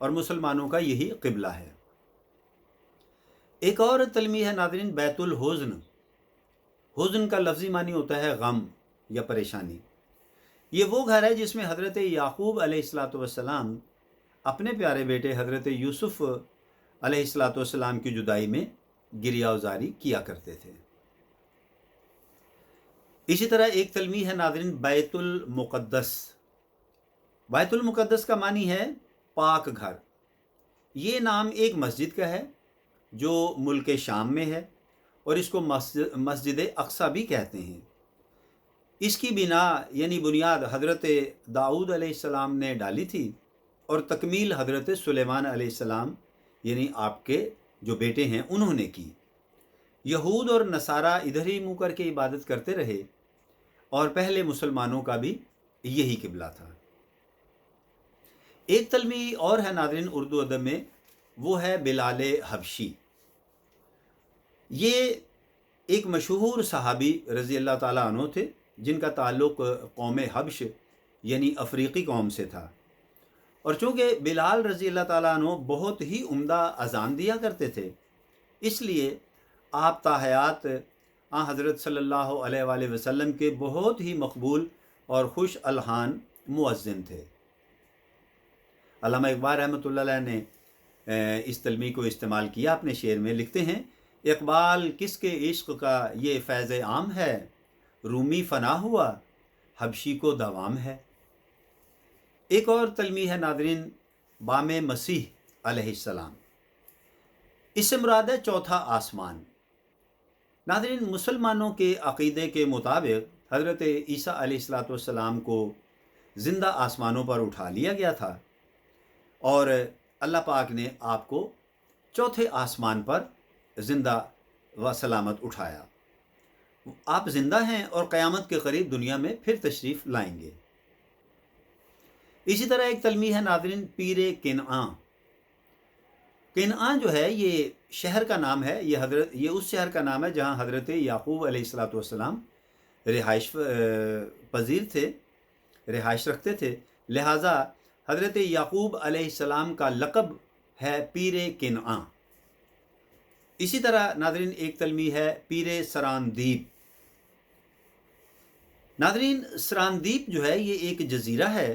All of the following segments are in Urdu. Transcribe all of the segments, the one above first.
اور مسلمانوں کا یہی قبلہ ہے۔ ایک اور تلمیح ہے ناظرین، بیت الحزن۔ حزن کا لفظی معنی ہوتا ہے غم یا پریشانی۔ یہ وہ گھر ہے جس میں حضرت یعقوب علیہ السلام اپنے پیارے بیٹے حضرت یوسف علیہ السلام کی جدائی میں گریہ وزاری کیا کرتے تھے۔ اسی طرح ایک تلمیح ہے ناظرین، بیت المقدس۔ بیت المقدس کا معنی ہے پاک گھر۔ یہ نام ایک مسجد کا ہے جو ملک شام میں ہے، اور اس کو مسجد اقصی بھی کہتے ہیں۔ اس کی بنا یعنی بنیاد حضرت داؤد علیہ السلام نے ڈالی تھی، اور تکمیل حضرت سلیمان علیہ السلام یعنی آپ کے جو بیٹے ہیں انہوں نے کی۔ یہود اور نصارہ ادھر ہی منہ کر کے عبادت کرتے رہے، اور پہلے مسلمانوں کا بھی یہی قبلہ تھا۔ ایک تلمیح اور ہے ناظرین اردو ادب میں، وہ ہے بلال حبشی۔ یہ ایک مشہور صحابی رضی اللہ تعالیٰ عنہ تھے جن کا تعلق قوم حبش یعنی افریقی قوم سے تھا، اور چونکہ بلال رضی اللہ تعالیٰ عنہ بہت ہی عمدہ اذان دیا کرتے تھے، اس لیے آپ تاحیات حضرت صلی اللہ علیہ وآلہ وسلم کے بہت ہی مقبول اور خوش الحان مؤذن تھے۔ علامہ اقبال رحمۃ اللہ علیہ نے اس تلمیح کو استعمال کیا اپنے شعر میں۔ لکھتے ہیں، اقبال کس کے عشق کا یہ فیض عام ہے، رومی فنا ہوا حبشی کو دوام ہے۔ ایک اور تلمیح ہے ناظرین، بام مسیح علیہ السلام۔ اس سے مراد ہے چوتھا آسمان۔ ناظرین، مسلمانوں کے عقیدے کے مطابق حضرت عیسیٰ علیہ السلام کو زندہ آسمانوں پر اٹھا لیا گیا تھا، اور اللہ پاک نے آپ کو چوتھے آسمان پر زندہ و سلامت اٹھایا۔ آپ زندہ ہیں اور قیامت کے قریب دنیا میں پھر تشریف لائیں گے۔ اسی طرح ایک تلمیح ہے ناظرین، پیر کنعان۔ کنعان جو ہے یہ شہر کا نام ہے، یہ اس شہر کا نام ہے جہاں حضرت یعقوب علیہ السلام رہائش پذیر تھے، رہائش رکھتے تھے، لہٰذا حضرت یعقوب علیہ السلام کا لقب ہے پیر کنعان۔ اسی طرح ناظرین ایک تلمیح ہے پیر سراندیپ۔ ناظرین، سراندیپ جو ہے یہ ایک جزیرہ ہے،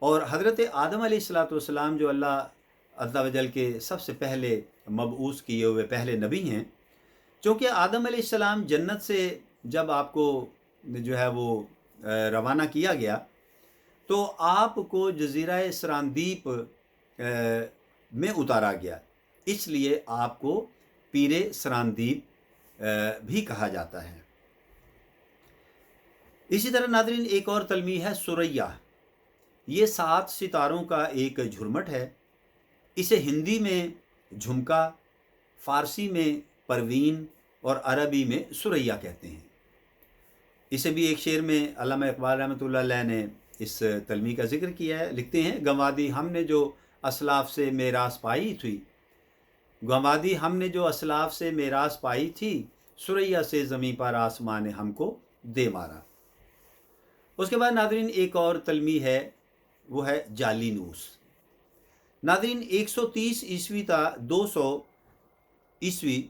اور حضرت آدم علیہ السلام جو اللہ عز و جل کے سب سے پہلے مبعوث کیے ہوئے پہلے نبی ہیں، چونکہ آدم علیہ السلام جنت سے جب آپ کو جو ہے وہ روانہ کیا گیا تو آپ کو جزیرہ سراندیپ میں اتارا گیا، اس لیے آپ کو پیر سراندیپ بھی کہا جاتا ہے۔ اسی طرح ناظرین ایک اور تلمیح ہے سریا۔ یہ 7 ستاروں کا ایک جھرمٹ ہے۔ اسے ہندی میں جھمکا، فارسی میں پروین اور عربی میں سریا کہتے ہیں۔ اسے بھی ایک شعر میں علامہ اقبال رحمۃ اللہ علیہ نے اس تلمیح کا ذکر کیا ہے۔ لکھتے ہیں، گنوادی ہم نے جو اسلاف سے میراث پائی تھی، گنوادی ہم نے جو اسلاف سے میراث پائی تھی، سریا سے زمیں پر آسمان نے ہم کو دے مارا۔ اس کے بعد ناظرین ایک اور تلمیح ہے، وہ ہے جالینوس۔ ناظرین 130 عیسوی تا 200 عیسوی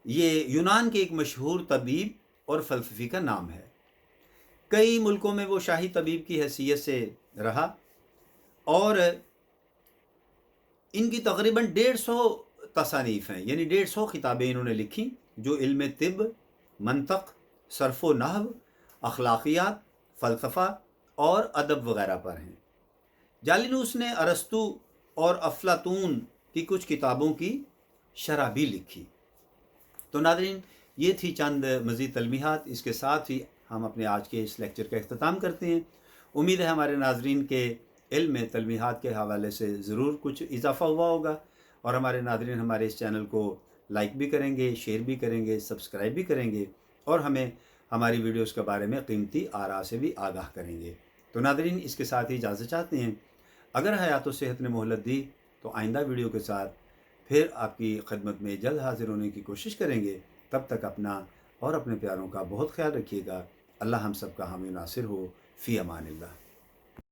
یہ یونان کے ایک مشہور طبیب اور فلسفی کا نام ہے۔ کئی ملکوں میں وہ شاہی طبیب کی حیثیت سے رہا، اور ان کی تقریباً 150 تصانیف ہیں، یعنی 150 کتابیں انہوں نے لکھی جو علم طب، منطق، صرف و نحو، اخلاقیات، فلسفہ اور ادب وغیرہ پر ہیں۔ جالینوس نے ارسطو اور افلاطون کی کچھ کتابوں کی شرح بھی لکھی۔ تو ناظرین یہ تھی چند مزید تلمیحات، اس کے ساتھ ہی ہم اپنے آج کے اس لیکچر کا اختتام کرتے ہیں۔ امید ہے ہمارے ناظرین کے علم میں تلمیحات کے حوالے سے ضرور کچھ اضافہ ہوا ہوگا، اور ہمارے ناظرین ہمارے اس چینل کو لائک بھی کریں گے، شیئر بھی کریں گے، سبسکرائب بھی کریں گے، اور ہمیں ہماری ویڈیوز کے بارے میں قیمتی آراء سے بھی آگاہ کریں گے۔ تو ناظرین اس کے ساتھ ہی اجازت چاہتے ہیں۔ اگر حیات و صحت نے مہلت دی تو آئندہ ویڈیو کے ساتھ پھر آپ کی خدمت میں جلد حاضر ہونے کی کوشش کریں گے۔ تب تک اپنا اور اپنے پیاروں کا بہت خیال رکھیے گا۔ اللہ ہم سب کا حامی و ناصر ہو۔ فی امان اللہ۔